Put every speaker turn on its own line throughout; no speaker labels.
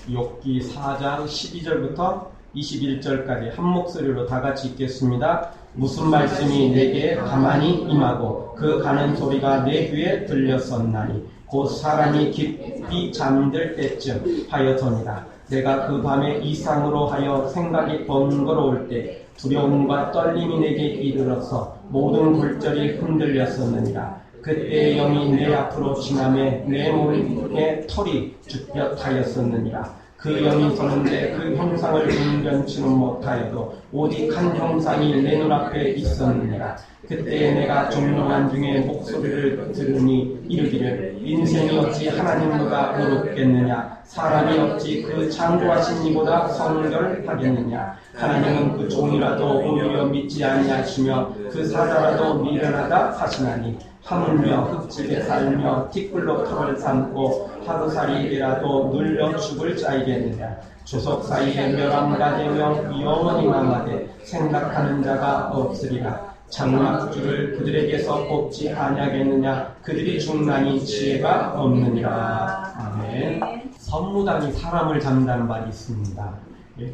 욥기 4장 12절부터 21절까지 한 목소리로 다 같이 읽겠습니다. 무슨 말씀이 내게 가만히 임하고 그 가는 소리가 내 귀에 들렸었나니 곧 사람이 깊이 잠들 때쯤 하여서니라. 내가 그 밤에 이상으로 하여 생각이 번거로울 때 두려움과 떨림이 내게 이르러서 모든 골절이 흔들렸었느니라. 그때 영이 내 앞으로 지나매 내 몸에 털이 주뼛하였었느니라. 그 영이 서는데 그 형상을 분변치는 못하여도 오직 한 형상이 내 눈앞에 있었느니라. 그때 내가 종명한 중에 목소리를 들으니 이르기를 인생이 어찌 하나님보다 어렵겠느냐, 사람이 어찌 그 창조하신 이보다 성결하겠느냐. 하나님은 그 종이라도 오히려 믿지 아니하시며 그 사자라도 미련하다 하시나니 하물며 흙집에 살며 티끌로 털을 삼고 하루살이라도 눌려 죽을 자이겠느냐. 조석 사이에 멸함가 되며 영원히 망하되 생각하는 자가 없으리라. 장막줄을 그들에게서 뽑지 아니하겠느냐. 그들이 중나니 지혜가 없느니라. 아멘. 선무당이 사람을 잡는다는 말이 있습니다.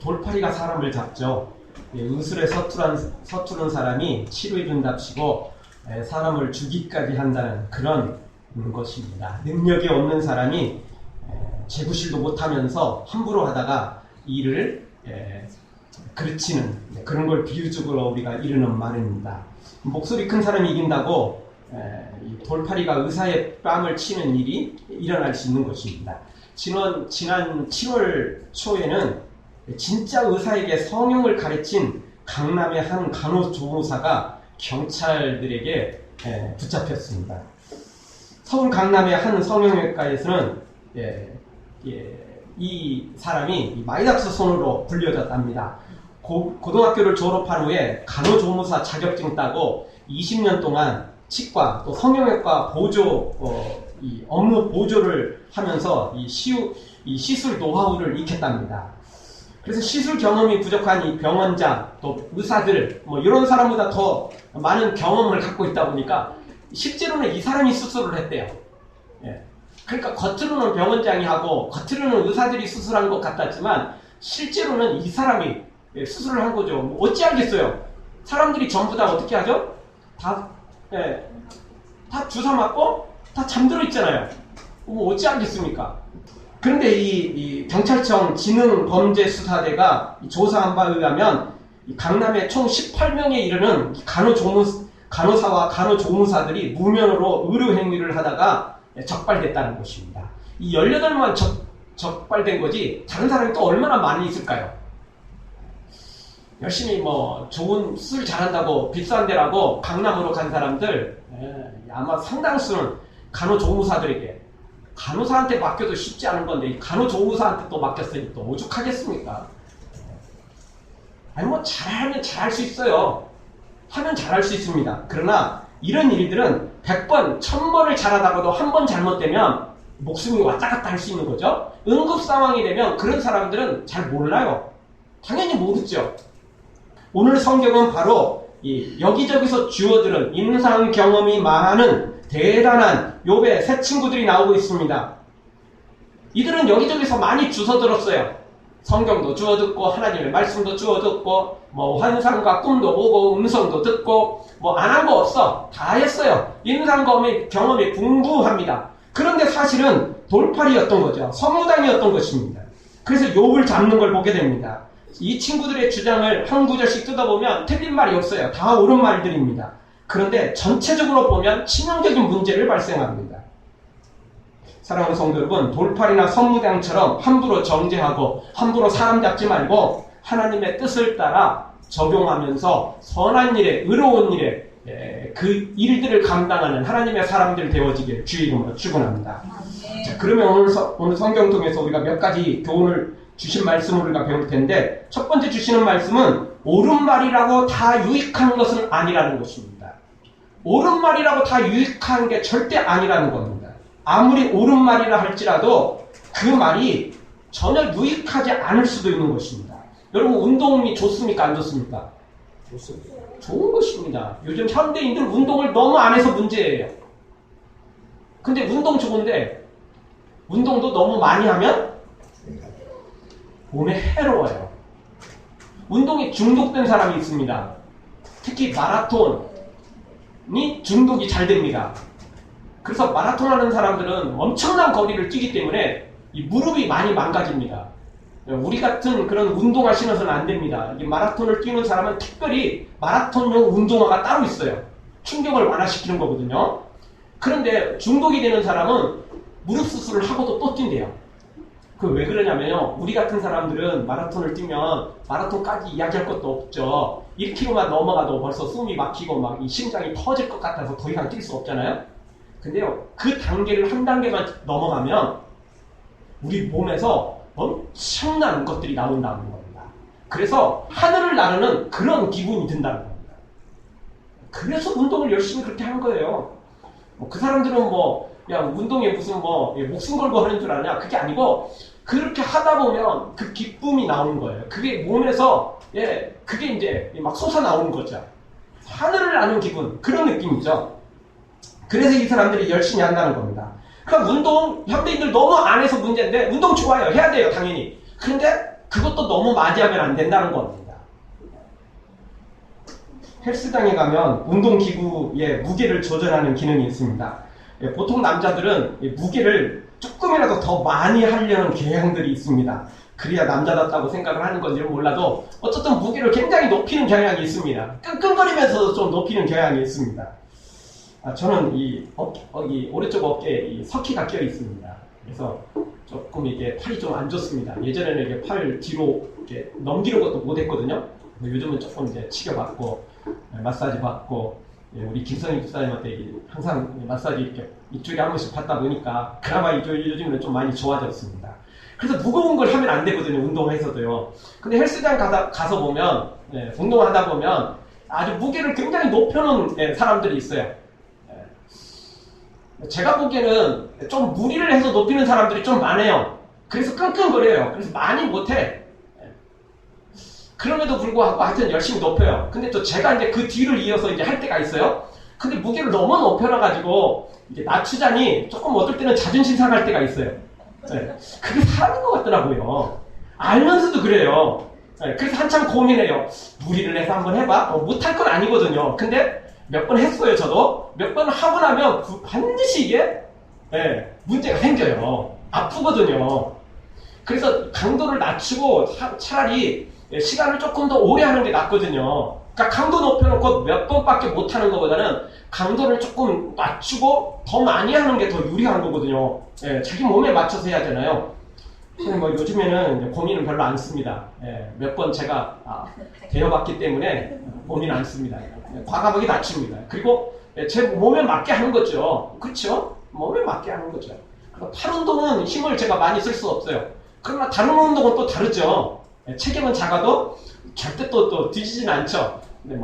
돌팔이가 사람을 잡죠. 의술에 서투른 사람이 치료해 준답시고 사람을 죽이기까지 한다는 그런 것입니다. 능력이 없는 사람이 재구실도 못하면서 함부로 하다가 일을 그르치는 그런 걸 비유적으로 우리가 이르는 말입니다. 목소리 큰 사람이 이긴다고 돌팔이가 의사의 뺨을 치는 일이 일어날 수 있는 것입니다. 지난 7월 초에는 진짜 의사에게 성형을 가르친 강남의 한 간호조무사가 경찰들에게 붙잡혔습니다. 서울 강남의 한 성형외과에서는 이 사람이 마이닥스 손으로 불려졌답니다. 고등학교를 졸업한 후에 간호조무사 자격증 따고 20년 동안 치과 또 성형외과 업무 보조를 하면서 이 시술 노하우를 익혔답니다. 그래서 시술 경험이 부족한 이 병원장 또 의사들 이런 사람보다 더 많은 경험을 갖고 있다 보니까 실제로는 이 사람이 수술을 했대요. 그러니까 겉으로는 병원장이 하고 겉으로는 의사들이 수술한 것 같았지만 실제로는 이 사람이 수술을 한 거죠. 어찌 알겠어요? 사람들이 전부 다 어떻게 하죠? 다 주사 맞고 다 잠들어 있잖아요. 어찌 알겠습니까? 그런데 이 경찰청 지능범죄수사대가 조사한 바에 의하면 강남에 총 18명에 이르는 간호사와 간호조무사들이 무면허로 의료행위를 하다가 적발됐다는 것입니다. 이 18만 적발된 거지 다른 사람이 또 얼마나 많이 있을까요? 열심히 좋은 술 잘한다고 비싼 데라고 강남으로 간 사람들 아마 상당수는 간호조무사들에게 간호사한테 맡겨도 쉽지 않은 건데 이 간호조무사한테 또 맡겼으니 또 오죽하겠습니까? 아니 잘하면 잘할 수 있어요. 하면 잘할 수 있습니다. 그러나 이런 일들은 100번, 1000번을 잘하다가도 한 번 잘못되면 목숨이 왔다 갔다 할 수 있는 거죠. 응급 상황이 되면 그런 사람들은 잘 몰라요. 당연히 모르죠. 오늘 성경은 바로 여기저기서 주어들은 임상 경험이 많은 대단한 욥의 세 친구들이 나오고 있습니다. 이들은 여기저기서 많이 주워들었어요. 성경도 주워듣고 하나님의 말씀도 주워듣고 환상과 꿈도 보고 음성도 듣고 안 한 거 없어. 다 했어요. 임상 경험이 풍부합니다. 그런데 사실은 돌팔이였던 거죠. 선무당이었던 것입니다. 그래서 욥을 잡는 걸 보게 됩니다. 이 친구들의 주장을 한 구절씩 뜯어보면 틀린 말이 없어요. 다 옳은 말들입니다. 그런데 전체적으로 보면 치명적인 문제를 발생합니다. 사랑하는 성도 여러분, 돌팔이나 선무당처럼 함부로 정죄하고 함부로 사람 잡지 말고 하나님의 뜻을 따라 적용하면서 선한 일에, 의로운 일에 그 일들을 감당하는 하나님의 사람들 되어지길 주의 이름으로 축원합니다. 자, 그러면 오늘 성경 통해서 우리가 몇 가지 교훈을 주신 말씀을 우리가 배울 텐데 첫 번째 주시는 말씀은 옳은 말이라고 다 유익한 것은 아니라는 것입니다. 옳은 말이라고 다 유익한 게 절대 아니라는 겁니다. 아무리 옳은 말이라 할지라도 그 말이 전혀 유익하지 않을 수도 있는 것입니다. 여러분 운동이 좋습니까? 안 좋습니까? 좋습니다. 좋은 것입니다. 요즘 현대인들 운동을 너무 안 해서 문제예요. 근데 운동 좋은데 운동도 너무 많이 하면 몸에 해로워요. 운동에 중독된 사람이 있습니다. 특히 마라톤이 중독이 잘 됩니다. 그래서 마라톤 하는 사람들은 엄청난 거리를 뛰기 때문에 이 무릎이 많이 망가집니다. 우리 같은 그런 운동화 신어서는 안 됩니다. 이 마라톤을 뛰는 사람은 특별히 마라톤용 운동화가 따로 있어요. 충격을 완화시키는 거거든요. 그런데 중독이 되는 사람은 무릎 수술을 하고도 또 뛴대요. 그 왜 그러냐면요. 우리 같은 사람들은 마라톤을 뛰면 마라톤까지 이야기할 것도 없죠. 1km만 넘어가도 벌써 숨이 막히고 막 이 심장이 터질 것 같아서 더 이상 뛸 수 없잖아요. 근데요. 그 단계를 한 단계만 넘어가면 우리 몸에서 엄청난 것들이 나온다는 겁니다. 그래서 하늘을 나르는 그런 기분이 든다는 겁니다. 그래서 운동을 열심히 그렇게 하는 거예요. 그 사람들은 야, 운동에 무슨 목숨 걸고 하는 줄 아냐? 그게 아니고, 그렇게 하다 보면 그 기쁨이 나오는 거예요. 그게 몸에서, 그게 이제 막 솟아나오는 거죠. 하늘을 나는 기분, 그런 느낌이죠. 그래서 이 사람들이 열심히 한다는 겁니다. 그러니까 운동, 현대인들 너무 안 해서 문제인데, 운동 좋아요. 해야 돼요, 당연히. 그런데 그것도 너무 맞이하면 안 된다는 겁니다. 헬스장에 가면 운동기구의 무게를 조절하는 기능이 있습니다. 보통 남자들은 무게를 조금이라도 더 많이 하려는 경향들이 있습니다. 그래야 남자답다고 생각을 하는 건지는 몰라도 어쨌든 무게를 굉장히 높이는 경향이 있습니다. 끙끙거리면서도 좀 높이는 경향이 있습니다. 저는 이 오른쪽 어깨에 이 석희가 껴 있습니다. 그래서 조금 이게 팔이 좀 안 좋습니다. 예전에는 이게 팔 뒤로 이렇게 넘기는 것도 못했거든요. 요즘은 조금 이제 치료받고 마사지 받고 우리 김선희 집사님한테 항상 마사지 이렇게 이쪽에 한 번씩 받다 보니까 그나마 요즘에는 좀 많이 좋아졌습니다. 그래서 무거운 걸 하면 안 되거든요. 운동해서도요. 근데 헬스장 가서 보면 운동하다 보면 아주 무게를 굉장히 높여놓은 사람들이 있어요. 제가 보기에는 좀 무리를 해서 높이는 사람들이 좀 많아요. 그래서 끙끙거려요. 그래서 많이 못해. 그럼에도 불구하고 하여튼 열심히 높여요. 근데 또 제가 이제 그 뒤를 이어서 이제 할 때가 있어요. 근데 무게를 너무 높여놔가지고 이제 낮추자니 조금 어떨 때는 자존심 상할 때가 있어요. 그게 사람인 것 같더라고요. 알면서도 그래요. 그래서 한참 고민해요. 무리를 해서 한번 해봐? 못할 건 아니거든요. 근데 몇 번 했어요, 저도. 몇 번 하고 나면 반드시 이게 문제가 생겨요. 아프거든요. 그래서 강도를 낮추고 차라리 시간을 조금 더 오래 하는 게 낫거든요. 그러니까 강도 높여놓고 몇 번밖에 못하는 것보다는 강도를 조금 낮추고 더 많이 하는 게 더 유리한 거거든요. 자기 몸에 맞춰서 해야 하잖아요. 요즘에는 이제 고민은 별로 안 씁니다. 몇 번 제가 대여봤기 때문에 고민 안 씁니다. 과감하게 낮춥니다. 그리고 제 몸에 맞게 하는 거죠. 그렇죠? 몸에 맞게 하는 거죠. 그러니까 팔 운동은 힘을 제가 많이 쓸 수 없어요. 그러나 다른 운동은 또 다르죠. 체격은 작아도 절대 또 뒤지진 않죠. 근데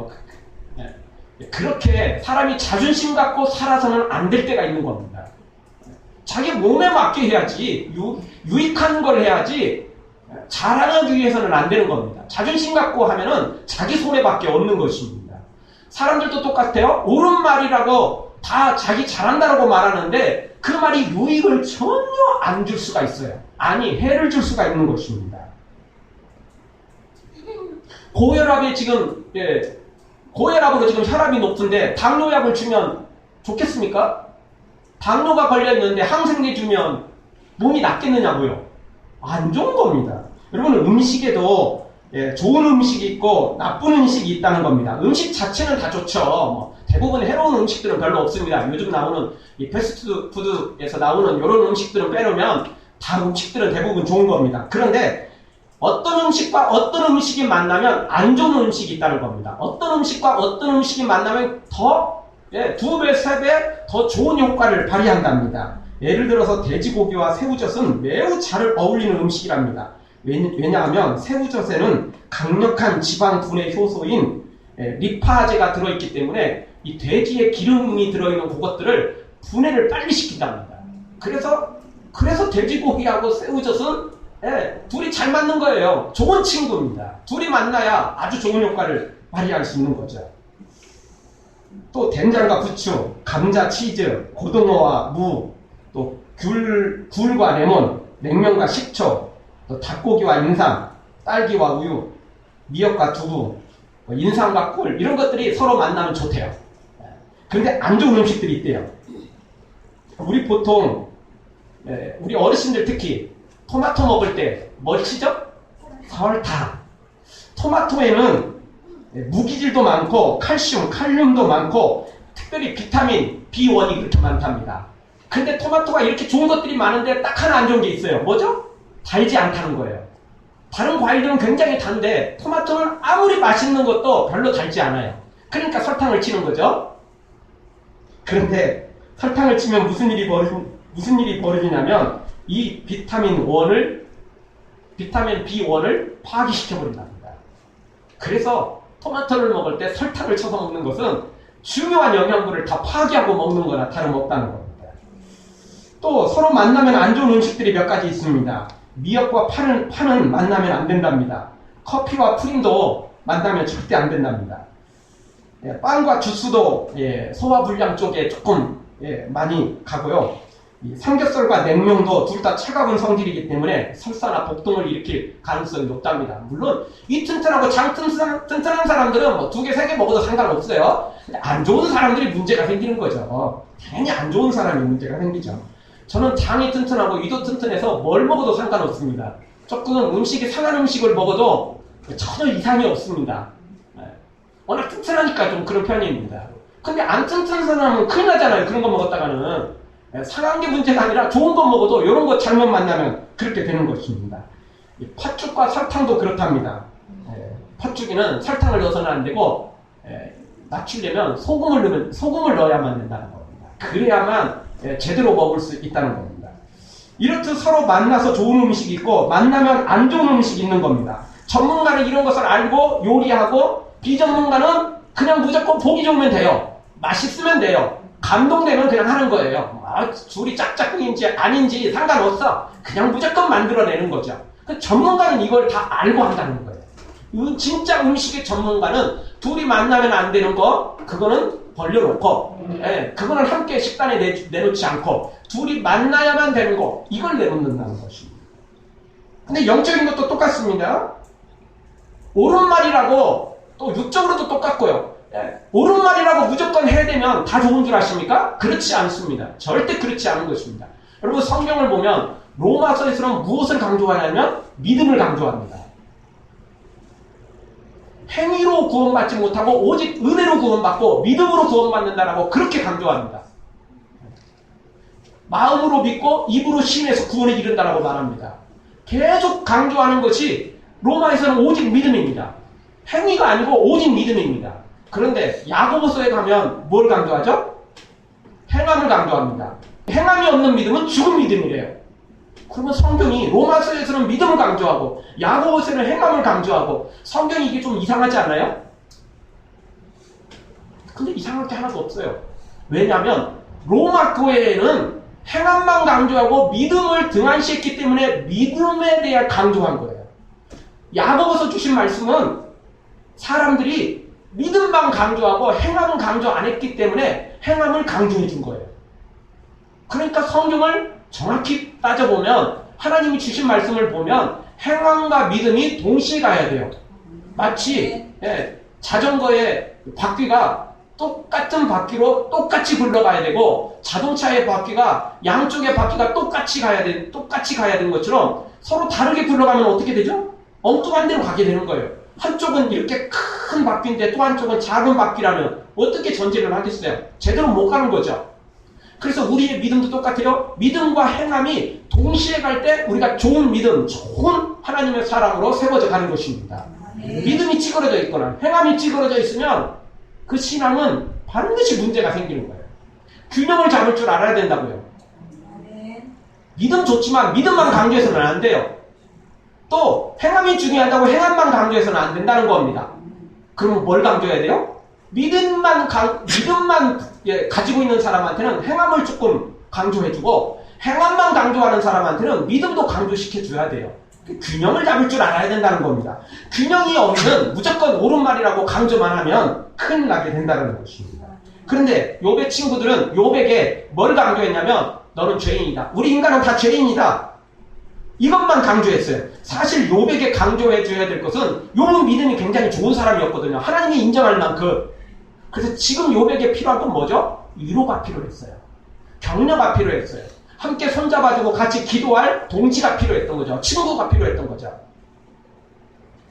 그렇게 사람이 자존심 갖고 살아서는 안 될 때가 있는 겁니다. 자기 몸에 맞게 해야지, 유익한 걸 해야지, 자랑하기 위해서는 안 되는 겁니다. 자존심 갖고 하면은 자기 손해밖에 없는 것입니다. 사람들도 똑같아요. 옳은 말이라고 다 자기 잘한다고 말하는데 그 말이 유익을 전혀 안 줄 수가 있어요. 아니, 해를 줄 수가 있는 것입니다. 고혈압이 지금, 고혈압으로 지금 혈압이 높은데 당뇨약을 주면 좋겠습니까? 당뇨가 걸려있는데 항생제 주면 몸이 낫겠느냐고요? 안 좋은 겁니다. 여러분, 음식에도 좋은 음식이 있고 나쁜 음식이 있다는 겁니다. 음식 자체는 다 좋죠. 대부분 해로운 음식들은 별로 없습니다. 요즘 나오는 이 패스트푸드에서 나오는 이런 음식들은 빼놓으면 다 음식들은 대부분 좋은 겁니다. 그런데 어떤 음식과 어떤 음식이 만나면 안 좋은 음식이 있다는 겁니다. 어떤 음식과 어떤 음식이 만나면 더 2배, 3배 더 좋은 효과를 발휘한답니다. 예를 들어서 돼지고기와 새우젓은 매우 잘 어울리는 음식이랍니다. 왜냐하면 새우젓에는 강력한 지방 분해 효소인 리파제가 들어있기 때문에 이 돼지의 기름이 들어있는 그것들을 분해를 빨리 시킨답니다. 그래서 돼지고기하고 새우젓은 둘이 잘 맞는 거예요. 좋은 친구입니다. 둘이 만나야 아주 좋은 효과를 발휘할 수 있는 거죠. 또 된장과 부추, 감자, 치즈, 고등어와 무, 또 굴과 레몬, 냉면과 식초, 또 닭고기와 인삼, 딸기와 우유, 미역과 두부, 인삼과 꿀 이런 것들이 서로 만나면 좋대요. 그런데 안 좋은 음식들이 있대요. 우리 보통 우리 어르신들 특히 토마토 먹을 때 뭘 치죠? 설탕. 토마토에는 무기질도 많고 칼슘, 칼륨도 많고 특별히 비타민 B1이 그렇게 많답니다. 근데 토마토가 이렇게 좋은 것들이 많은데 딱 하나 안 좋은 게 있어요. 뭐죠? 달지 않다는 거예요. 다른 과일들은 굉장히 단데 토마토는 아무리 맛있는 것도 별로 달지 않아요. 그러니까 설탕을 치는 거죠. 그런데 설탕을 치면 무슨 일이 벌어지냐면 이 비타민 B1을 파기시켜버린답니다. 그래서 토마토를 먹을 때 설탕을 쳐서 먹는 것은 중요한 영양분을 다 파괴하고 먹는 거나 다름없다는 겁니다. 또 서로 만나면 안 좋은 음식들이 몇 가지 있습니다. 미역과 파는 만나면 안 된답니다. 커피와 프림도 만나면 절대 안 된답니다. 빵과 주스도 소화불량 쪽에 조금 많이 가고요. 삼겹살과 냉면도 둘 다 차가운 성질이기 때문에 설사나 복통을 일으킬 가능성이 높답니다. 물론 이 튼튼하고 장 튼튼한 사람들은 뭐 2개, 3개 먹어도 상관없어요. 근데 안 좋은 사람들이 문제가 생기는 거죠. 당연히 안 좋은 사람이 문제가 생기죠. 저는 장이 튼튼하고 이도 튼튼해서 뭘 먹어도 상관없습니다. 조금 음식이 상한 음식을 먹어도 전혀 이상이 없습니다. 워낙 튼튼하니까 좀 그런 편입니다. 근데 안 튼튼한 사람은 큰일 나잖아요. 그런 거 먹었다가는. 상한 게 문제가 아니라 좋은 거 먹어도 이런 거 잘못 만나면 그렇게 되는 것입니다. 팥죽과 설탕도 그렇답니다. 팥죽에는 설탕을 넣어서는 안 되고 맞추려면 소금을 넣어야만 된다는 겁니다. 그래야만 제대로 먹을 수 있다는 겁니다. 이렇듯 서로 만나서 좋은 음식이 있고 만나면 안 좋은 음식이 있는 겁니다. 전문가는 이런 것을 알고 요리하고 비전문가는 그냥 무조건 보기 좋으면 돼요. 맛있으면 돼요. 감동되면 그냥 하는 거예요. 둘이 짝짝꿍인지 아닌지 상관없어. 그냥 무조건 만들어내는 거죠. 전문가는 이걸 다 알고 한다는 거예요. 진짜 음식의 전문가는 둘이 만나면 안 되는 거 그거는 벌려놓고 그거는 함께 식단에 내놓지 않고 둘이 만나야만 되는 거 이걸 내놓는다는 것입니다. 근데 영적인 것도 똑같습니다. 옳은 말이라고 또 육적으로도 똑같고요. 옳은 말이라고 무조건 해야 되면 다 좋은 줄 아십니까? 그렇지 않습니다. 절대 그렇지 않은 것입니다. 여러분 성경을 보면 로마서에서는 무엇을 강조하냐면 믿음을 강조합니다. 행위로 구원받지 못하고 오직 은혜로 구원받고 믿음으로 구원받는다라고 그렇게 강조합니다. 마음으로 믿고 입으로 신해서 구원에 이른다라고 말합니다. 계속 강조하는 것이 로마에서는 오직 믿음입니다. 행위가 아니고 오직 믿음입니다. 그런데 야고보서에 가면 뭘 강조하죠? 행함을 강조합니다. 행함이 없는 믿음은 죽은 믿음이래요. 그러면 성경이 로마서에서는 믿음을 강조하고 야고보서에는 행함을 강조하고 성경이 이게 좀 이상하지 않아요? 근데 이상할 게 하나도 없어요. 왜냐하면 로마 교회에는 행함만 강조하고 믿음을 등한시했기 때문에 믿음에 대해 강조한 거예요. 야고보서 주신 말씀은 사람들이 믿음만 강조하고 행함은 강조 안 했기 때문에 행함을 강조해 준 거예요. 그러니까 성경을 정확히 따져보면 하나님이 주신 말씀을 보면 행함과 믿음이 동시에 가야 돼요. 마치 자전거의 바퀴가 똑같은 바퀴로 똑같이 굴러가야 되고 자동차의 바퀴가 양쪽의 바퀴가 똑같이 가야 되는 것처럼 서로 다르게 굴러가면 어떻게 되죠? 엉뚱한 데로 가게 되는 거예요. 한쪽은 이렇게 큰 바퀴인데 또 한쪽은 작은 바퀴라면 어떻게 전진을 하겠어요? 제대로 못 가는 거죠. 그래서 우리의 믿음도 똑같아요. 믿음과 행함이 동시에 갈 때 우리가 좋은 믿음, 좋은 하나님의 사람으로 세워져 가는 것입니다. 믿음이 찌그러져 있거나 행함이 찌그러져 있으면 그 신앙은 반드시 문제가 생기는 거예요. 균형을 잡을 줄 알아야 된다고요. 믿음 좋지만 믿음만 강조해서는 안 돼요. 또 행함이 중요하다고 행함만 강조해서는 안 된다는 겁니다. 그러면 뭘 강조해야 돼요? 믿음만 가지고 있는 사람한테는 행함을 조금 강조해주고 행함만 강조하는 사람한테는 믿음도 강조시켜줘야 돼요. 균형을 잡을 줄 알아야 된다는 겁니다. 균형이 없는 무조건 옳은 말이라고 강조만 하면 큰일 나게 된다는 것입니다. 그런데 욥의 친구들은 욥에게 뭘 강조했냐면 너는 죄인이다. 우리 인간은 다 죄인이다. 이것만 강조했어요. 사실 욥에게 강조해줘야 될 것은 욥은 믿음이 굉장히 좋은 사람이었거든요. 하나님이 인정할 만큼. 그래서 지금 욥에게 필요한 건 뭐죠? 위로가 필요했어요. 격려가 필요했어요. 함께 손잡아주고 같이 기도할 동지가 필요했던 거죠. 친구가 필요했던 거죠.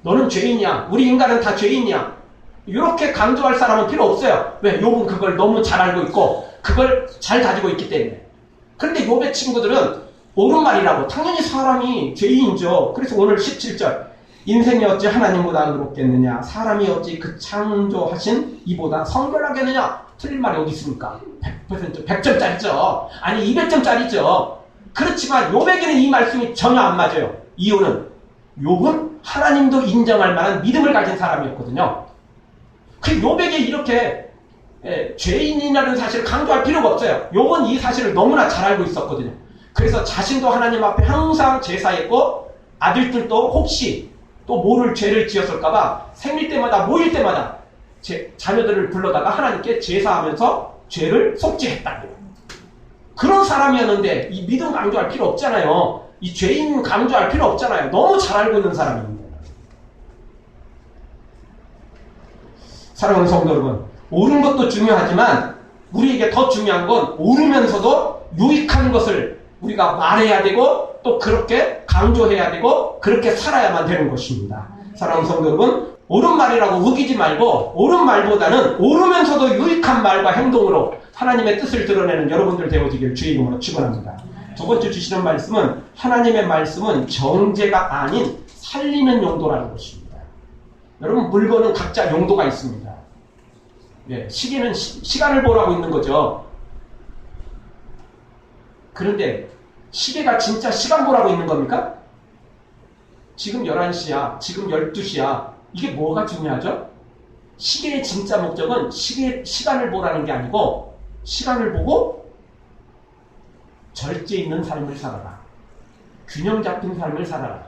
너는 죄인이야. 우리 인간은 다 죄인이야. 이렇게 강조할 사람은 필요 없어요. 왜? 욥은 그걸 너무 잘 알고 있고 그걸 잘 가지고 있기 때문에. 그런데 욥의 친구들은 옳은 말이라고. 당연히 사람이 죄인이죠. 그래서 오늘 17절 인생이 어찌 하나님보다 의롭겠느냐, 사람이 어찌 그 창조하신 이보다 성결하겠느냐. 틀린 말이 어디 있습니까? 100%, 100점짜리죠. 아니 200점짜리죠. 그렇지만 욥에게는 이 말씀이 전혀 안 맞아요. 이유는 욥은 하나님도 인정할 만한 믿음을 가진 사람이었거든요. 그 욥에게 이렇게 죄인이라는 사실을 강조할 필요가 없어요. 욥은 이 사실을 너무나 잘 알고 있었거든요. 그래서 자신도 하나님 앞에 항상 제사했고 아들들도 혹시 또 모를 죄를 지었을까봐 생일 때마다 모일 때마다 자녀들을 불러다가 하나님께 제사하면서 죄를 속죄했다고요. 그런 사람이었는데 이 믿음 강조할 필요 없잖아요. 이 죄인 강조할 필요 없잖아요. 너무 잘 알고 있는 사람입니다. 사랑하는 성도 여러분, 옳은 것도 중요하지만 우리에게 더 중요한 건 옳으면서도 유익한 것을 우리가 말해야 되고 또 그렇게 강조해야 되고 그렇게 살아야만 되는 것입니다. 사랑하는 성도 여러분, 옳은 말이라고 우기지 말고 옳은 말보다는 옳으면서도 유익한 말과 행동으로 하나님의 뜻을 드러내는 여러분들 되어지길 주의 이름으로 축원합니다. 두 번째 주시는 말씀은 하나님의 말씀은 정죄가 아닌 살리는 용도라는 것입니다. 여러분, 물건은 각자 용도가 있습니다. 시계는 시간을 보라고 있는 거죠. 그런데 시계가 진짜 시간 보라고 있는 겁니까? 지금 11시야, 지금 12시야. 이게 뭐가 중요하죠? 시계의 진짜 목적은 시간을 보라는 게 아니고 시간을 보고 절제 있는 삶을 살아라. 균형 잡힌 삶을 살아라.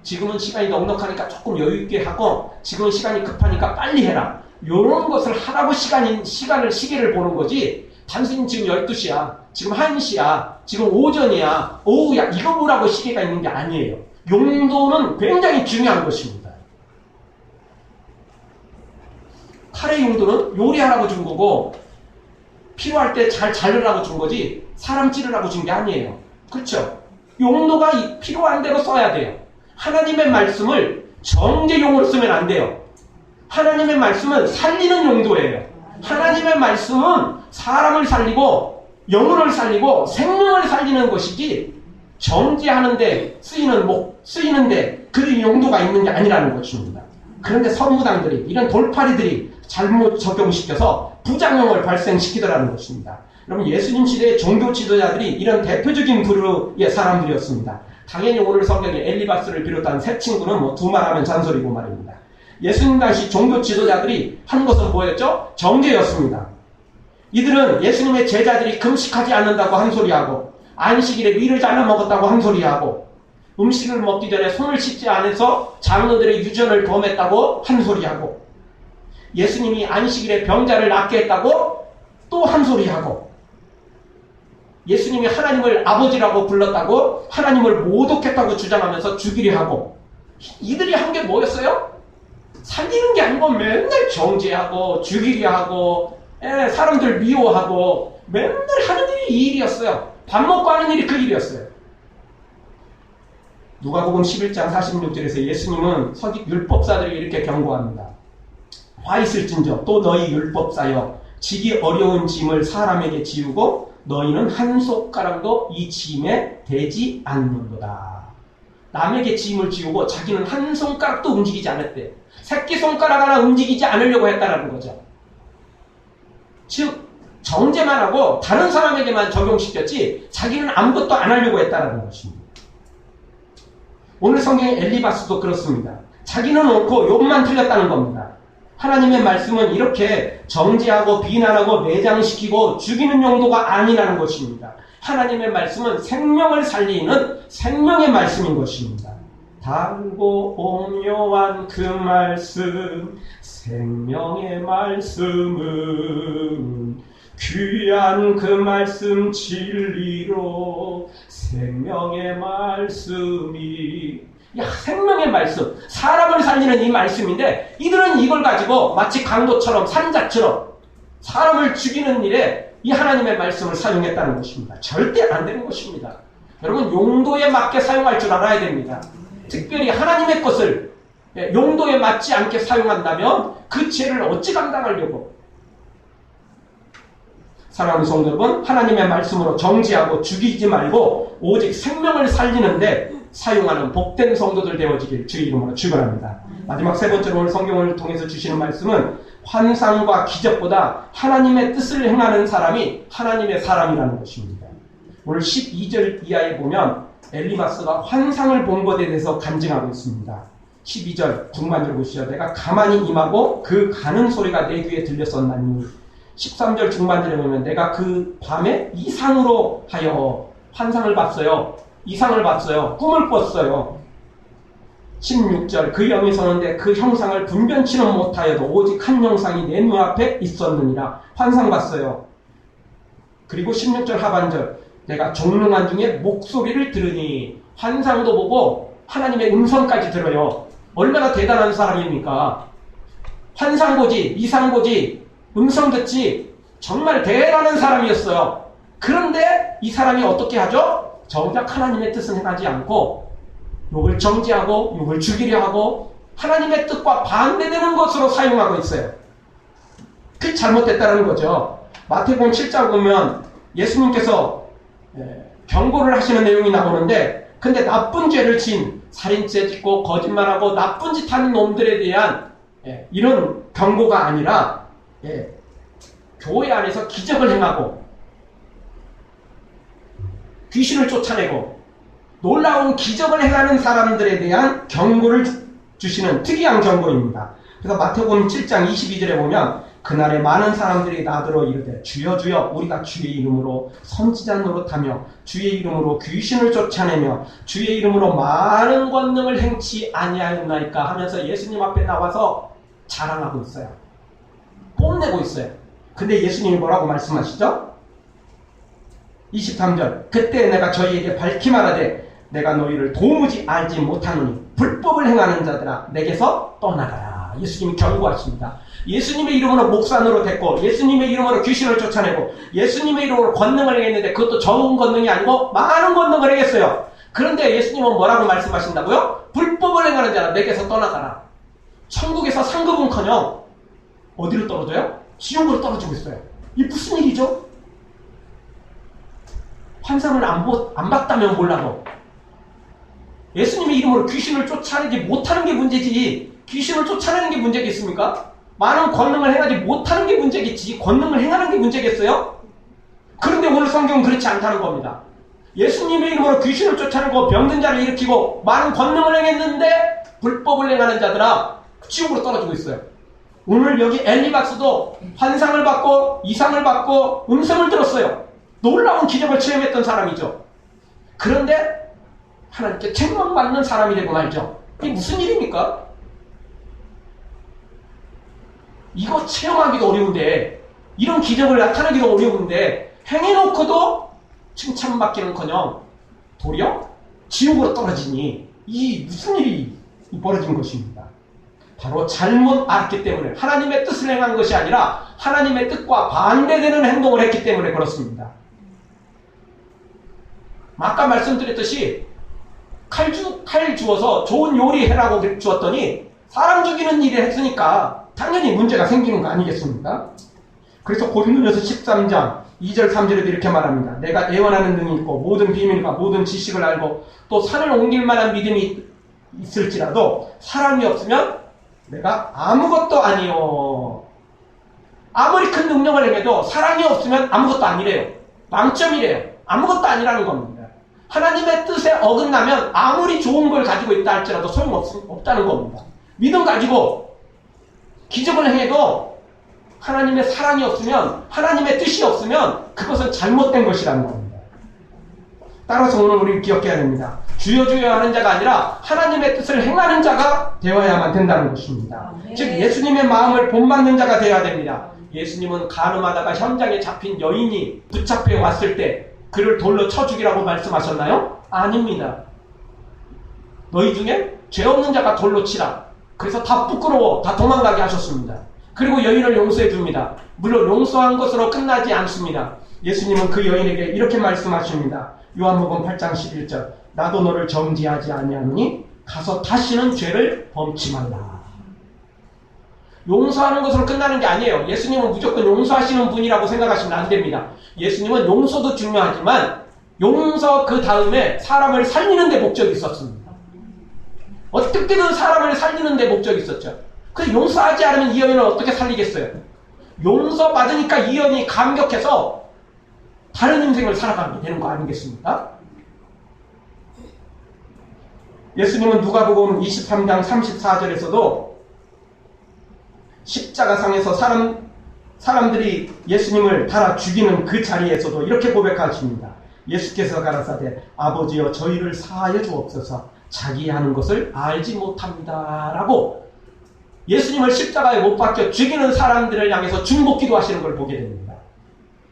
지금은 시간이 넉넉하니까 조금 여유있게 하고 지금은 시간이 급하니까 빨리 해라. 이런 것을 하라고 시계를 보는 거지. 단순히 지금 12시야, 지금 1시야, 지금 오전이야, 오후야, 이거 보라고 시계가 있는 게 아니에요. 용도는 굉장히 중요한 것입니다. 칼의 용도는 요리하라고 준 거고 필요할 때 잘 자르라고 준 거지 사람 찌르라고 준 게 아니에요. 그렇죠? 용도가 필요한 대로 써야 돼요. 하나님의 말씀을 정죄용으로 쓰면 안 돼요. 하나님의 말씀은 살리는 용도예요. 하나님의 말씀은 사람을 살리고 영혼을 살리고 생명을 살리는 것이지 정죄하는데 쓰이는데 그 용도가 있는 게 아니라는 것입니다. 그런데 선무당들이 이런 돌팔이들이 잘못 적용시켜서 부작용을 발생시키더라는 것입니다. 여러분, 예수님 시대의 종교 지도자들이 이런 대표적인 부류의 사람들이었습니다. 당연히 오늘 성경에 엘리바스를 비롯한 세 친구는 두말하면 잔소리고 말입니다. 예수님 당시 종교 지도자들이 한 것은 뭐였죠? 정죄였습니다. 이들은 예수님의 제자들이 금식하지 않는다고 한 소리하고 안식일에 위를 잘라 먹었다고 한 소리하고 음식을 먹기 전에 손을 씻지 않아서 장로들의 유전을 범했다고 한 소리하고 예수님이 안식일에 병자를 낫게 했다고 또 한 소리하고 예수님이 하나님을 아버지라고 불렀다고 하나님을 모독했다고 주장하면서 죽이려 하고 이들이 한 게 뭐였어요? 살리는 게 아니고 맨날 정죄하고 죽이려 하고 사람들 미워하고 맨날 하는 일이 이 일이었어요. 밥 먹고 하는 일이 그 일이었어요. 누가복음 11장 46절에서 예수님은 율법사들이 이렇게 경고합니다. 화 있을진저 또 너희 율법사여 지기 어려운 짐을 사람에게 지우고 너희는 한 손가락도 이 짐에 대지 않는도다. 남에게 짐을 지우고 자기는 한 손가락도 움직이지 않았대요. 새끼손가락 하나 움직이지 않으려고 했다는 거죠. 즉 정죄만 하고 다른 사람에게만 적용시켰지 자기는 아무것도 안 하려고 했다는 것입니다. 오늘 성경의 엘리바스도 그렇습니다. 자기는 옳고 욥만 틀렸다는 겁니다. 하나님의 말씀은 이렇게 정죄하고 비난하고 매장시키고 죽이는 용도가 아니라는 것입니다. 하나님의 말씀은 생명을 살리는 생명의 말씀인 것입니다. 달고 오묘한 그 말씀, 생명의 말씀은 귀한 그 말씀 진리로 생명의 말씀이, 야, 생명의 말씀, 사람을 살리는 이 말씀인데 이들은 이걸 가지고 마치 강도처럼 산자처럼 사람을 죽이는 일에 이 하나님의 말씀을 사용했다는 것입니다. 절대 안 되는 것입니다. 여러분, 용도에 맞게 사용할 줄 알아야 됩니다. 특별히 하나님의 것을 용도에 맞지 않게 사용한다면 그 죄를 어찌 감당하려고. 사랑하는 성도 여러분, 하나님의 말씀으로 정죄하고 죽이지 말고 오직 생명을 살리는데 사용하는 복된 성도들 되어지길 주의 이름으로 축원합니다. 마지막 세 번째로 오늘 성경을 통해서 주시는 말씀은 환상과 기적보다 하나님의 뜻을 행하는 사람이 하나님의 사람이라는 것입니다. 오늘 12절 이하에 보면 엘리마스가 환상을 본 것에 대해서 간증하고 있습니다. 12절 중반절 보시죠. 내가 가만히 임하고 그 가는 소리가 내 귀에 들렸었나니. 13절 중반절에 보면 내가 그 밤에 이상으로 하여 환상을 봤어요. 이상을 봤어요. 꿈을 꿨어요. 16절 그 영이 서는데 그 형상을 분변치는 못하여도 오직 한 형상이 내 눈앞에 있었느니라. 환상 봤어요. 그리고 16절 하반절 내가 종능한 중에 목소리를 들으니. 환상도 보고 하나님의 음성까지 들어요. 얼마나 대단한 사람입니까? 환상 보지, 이상 보지, 음성 듣지, 정말 대단한 사람이었어요. 그런데 이 사람이 어떻게 하죠? 정작 하나님의 뜻은 행하지 않고 욕을 정죄하고 욕을 죽이려 하고 하나님의 뜻과 반대되는 것으로 사용하고 있어요. 그게 잘못됐다는 거죠. 마태복음 7장 보면 예수님께서 경고를 하시는 내용이 나오는데, 근데 나쁜 죄를 지은 살인죄 짓고 거짓말하고 나쁜 짓 하는 놈들에 대한 이런 경고가 아니라 교회 안에서 기적을 행하고 귀신을 쫓아내고 놀라운 기적을 행하는 사람들에 대한 경고를 주시는 특이한 경고입니다. 그래서 마태복음 7장 22절에 보면 그날에 많은 사람들이 나더러 이르되 주여 주여 우리가 주의 이름으로 선지자 노릇하며 주의 이름으로 귀신을 쫓아내며 주의 이름으로 많은 권능을 행치 아니하였나이까 하면서 예수님 앞에 나와서 자랑하고 있어요. 뽐내고 있어요. 근데 예수님이 뭐라고 말씀하시죠? 23절 그때 내가 저희에게 밝히 말하되 내가 너희를 도무지 알지 못하노니 불법을 행하는 자들아 내게서 떠나가라. 예수님이 경고하십니다. 예수님의 이름으로 목산으로 됐고 예수님의 이름으로 귀신을 쫓아내고 예수님의 이름으로 권능을 행했는데 그것도 적은 권능이 아니고 많은 권능을 행했어요. 그런데 예수님은 뭐라고 말씀하신다고요? 불법을 행하는 자라 내게서 떠나가라. 천국에서 상급은커녕 어디로 떨어져요? 지옥으로 떨어지고 있어요. 이게 무슨 일이죠? 환상을 안 봤다면 몰라도 예수님의 이름으로 귀신을 쫓아내지 못하는 게 문제지 귀신을 쫓아내는 게 문제겠습니까? 많은 권능을 행하지 못하는 게 문제겠지 권능을 행하는 게 문제겠어요? 그런데 오늘 성경은 그렇지 않다는 겁니다. 예수님의 이름으로 귀신을 쫓아내고 병든 자를 일으키고 많은 권능을 행했는데 불법을 행하는 자들아 지옥으로 떨어지고 있어요. 오늘 여기 엘리마스도 환상을 받고 이상을 받고 음성을 들었어요. 놀라운 기적을 체험했던 사람이죠. 그런데 하나님께 책망받는 사람이 되고 말죠. 이게 무슨 일입니까? 이거 체험하기도 어려운데 이런 기적을 나타내기도 어려운데 행해놓고도 칭찬받기는커녕 도리어 지옥으로 떨어지니 이 무슨 일이 벌어진 것입니다. 바로 잘못 알았기 때문에 하나님의 뜻을 행한 것이 아니라 하나님의 뜻과 반대되는 행동을 했기 때문에 그렇습니다. 아까 말씀드렸듯이 칼 주어서 좋은 요리 해라고 주었더니 사람 죽이는 일을 했으니까 당연히 문제가 생기는 거 아니겠습니까? 그래서 고린도전서 13장 2절 3절에도 이렇게 말합니다. 내가 예언하는 능이 있고 모든 비밀과 모든 지식을 알고 또 산을 옮길 만한 믿음이 있을지라도 사람이 없으면 내가 아무것도 아니요. 아무리 큰 능력을 행해도 사람이 없으면 아무것도 아니래요. 망점이래요. 아무것도 아니라는 겁니다. 하나님의 뜻에 어긋나면 아무리 좋은 걸 가지고 있다 할지라도 소용없다는 겁니다. 믿음 가지고 기적을 행해도 하나님의 사랑이 없으면 하나님의 뜻이 없으면 그것은 잘못된 것이라는 겁니다. 따라서 오늘 우리는 기억해야 됩니다. 주여 주여 하는 자가 아니라 하나님의 뜻을 행하는 자가 되어야만 된다는 것입니다. 즉 예수님의 마음을 본받는 자가 되어야 됩니다. 예수님은 간음하다가 현장에 잡힌 여인이 붙잡혀 왔을 때 그를 돌로 쳐 죽이라고 말씀하셨나요? 아닙니다. 너희 중에 죄 없는 자가 돌로 치라. 그래서 다 부끄러워 다 도망가게 하셨습니다. 그리고 여인을 용서해 줍니다. 물론 용서한 것으로 끝나지 않습니다. 예수님은 그 여인에게 이렇게 말씀하십니다. 요한복음 8장 11절 나도 너를 정죄하지 아니하노니 가서 다시는 죄를 범치 말라. 용서하는 것으로 끝나는 게 아니에요. 예수님은 무조건 용서하시는 분이라고 생각하시면 안 됩니다. 예수님은 용서도 중요하지만 용서 그 다음에 사람을 살리는 데 목적이 있었습니다. 어떻게든 사람을 살리는 데 목적이 있었죠. 그 용서하지 않으면 이 여인을 어떻게 살리겠어요? 용서받으니까 이 여인이 감격해서 다른 인생을 살아가게 되는 거 아니겠습니까? 예수님은 누가복음 23장 34절에서도 십자가상에서 사람들이 예수님을 달아 죽이는 그 자리에서도 이렇게 고백하십니다. 예수께서 가라사대 아버지여 저희를 사하여 주옵소서 자기 하는 것을 알지 못합니다 라고 예수님을 십자가에 못 박혀 죽이는 사람들을 향해서 중복 기도하시는 걸 보게 됩니다.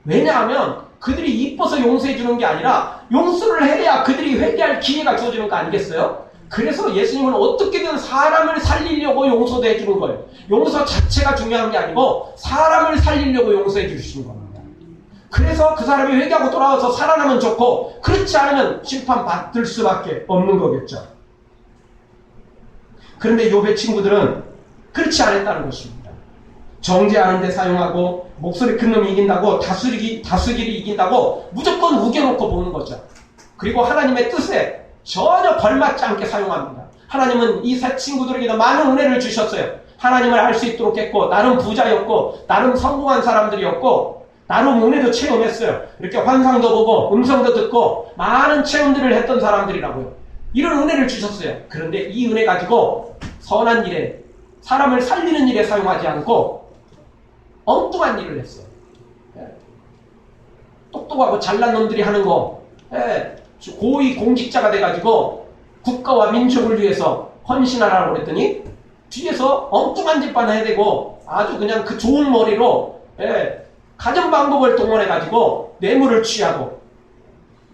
왜냐하면 그들이 이뻐서 용서해 주는 게 아니라 용서를 해야 그들이 회개할 기회가 주어지는 거 아니겠어요? 그래서 예수님은 어떻게든 사람을 살리려고 용서도 해주는 거예요. 용서 자체가 중요한 게 아니고 사람을 살리려고 용서해 주시는 겁니다. 그래서 그 사람이 회개하고 돌아와서 살아나면 좋고 그렇지 않으면 심판받을 수밖에 없는 거겠죠. 그런데 욥의 친구들은 그렇지 않았다는 것입니다. 정죄하는 데 사용하고 목소리 큰 놈이 이긴다고 다스기를 이긴다고 무조건 우겨놓고 보는 거죠. 그리고 하나님의 뜻에 전혀 걸맞지 않게 사용합니다. 하나님은 이 세 친구들에게도 많은 은혜를 주셨어요. 하나님을 알 수 있도록 했고 나름 부자였고 나름 성공한 사람들이었고 나름 은혜도 체험했어요. 이렇게 환상도 보고 음성도 듣고 많은 체험들을 했던 사람들이라고요. 이런 은혜를 주셨어요. 그런데 이 은혜 가지고 선한 일에 사람을 살리는 일에 사용하지 않고 엉뚱한 일을 했어요. 똑똑하고 잘난 놈들이 하는 거 고위 공직자가 돼가지고 국가와 민족을 위해서 헌신하라고 그랬더니 뒤에서 엉뚱한 짓만 해대고 아주 그냥 그 좋은 머리로 가정방법을 동원해가지고 뇌물을 취하고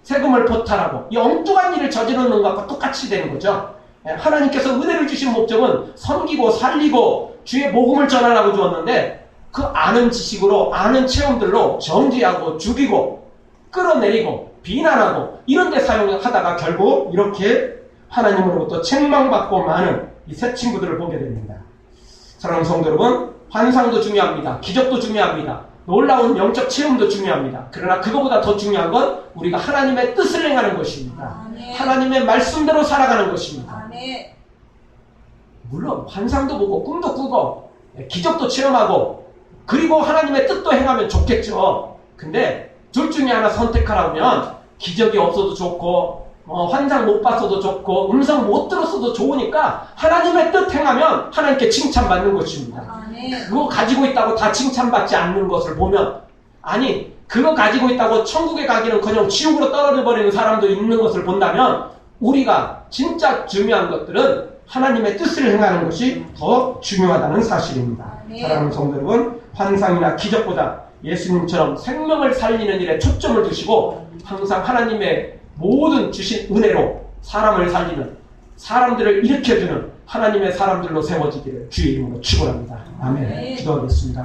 세금을 포탈하고 이 엉뚱한 일을 저지르는 것과 똑같이 되는 거죠. 하나님께서 은혜를 주신 목적은 섬기고 살리고 주의 복음을 전하라고 주었는데 그 아는 지식으로 아는 체험들로 정죄하고 죽이고 끌어내리고 비난하고 이런 데 사용하다가 결국 이렇게 하나님으로부터 책망받고 마는 이 세 친구들을 보게 됩니다. 사랑하는 성도 여러분, 환상도 중요합니다. 기적도 중요합니다. 놀라운 영적 체험도 중요합니다. 그러나 그거보다 더 중요한 건 우리가 하나님의 뜻을 행하는 것입니다.
아멘.
하나님의 말씀대로 살아가는 것입니다.
아멘.
물론 환상도 보고 꿈도 꾸고 기적도 체험하고 그리고 하나님의 뜻도 행하면 좋겠죠. 근데 둘 중에 하나 선택하라고 하면 기적이 없어도 좋고 환상 못 봤어도 좋고 음성 못 들었어도 좋으니까 하나님의 뜻 행하면 하나님께 칭찬받는 것입니다.
아멘.
그거 가지고 있다고 다 칭찬받지 않는 것을 보면 아니 그거 가지고 있다고 천국에 가기는커녕 지옥으로 떨어져 버리는 사람도 있는 것을 본다면 우리가 진짜 중요한 것들은 하나님의 뜻을 행하는 것이 더 중요하다는 사실입니다.
아멘.
사랑하는 성도 여러분, 환상이나 기적보다 예수님처럼 생명을 살리는 일에 초점을 두시고 항상 하나님의 모든 주신 은혜로 사람을 살리는 사람들을 일으켜주는 하나님의 사람들로 세워지기를 주의 이름으로 축원합니다. 아멘. 기도하겠습니다.